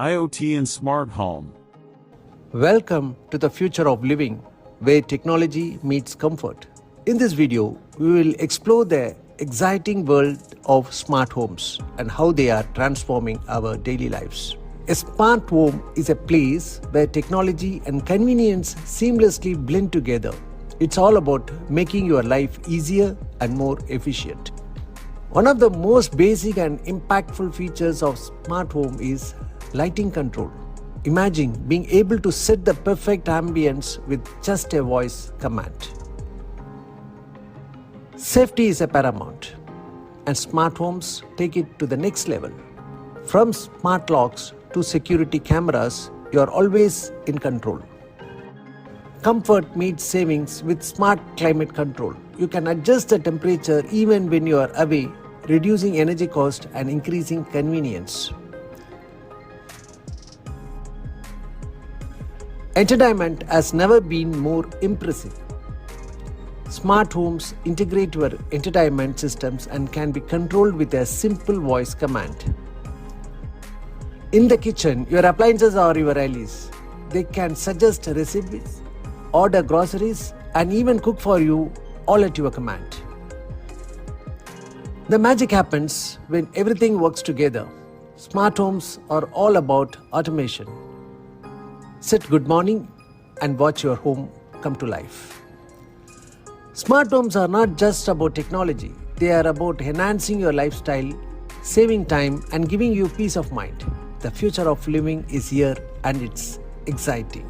IoT and Smart Home. Welcome to the future of living, where technology meets comfort. In this video, we will explore the exciting world of smart homes and how they are transforming our daily lives. A smart home is a place where technology and convenience seamlessly blend together. It's all about making your life easier and more efficient. One of the most basic and impactful features of smart home is lighting control. Imagine being able to set the perfect ambience with just a voice command. Safety is a paramount, and smart homes take it to the next level. From smart locks to security cameras, you are always in control. Comfort meets savings with smart climate control. You can adjust the temperature even when you are away, reducing energy cost and increasing convenience. Entertainment has never been more impressive. Smart homes integrate your entertainment systems and can be controlled with a simple voice command. In the kitchen, your appliances are your allies. They can suggest recipes, order groceries, and even cook for you, all at your command. The magic happens when everything works together. Smart homes are all about automation. Set good morning and watch your home come to life. Smart homes are not just about technology. They are about enhancing your lifestyle, saving time, and giving you peace of mind. The future of living is here and it's exciting.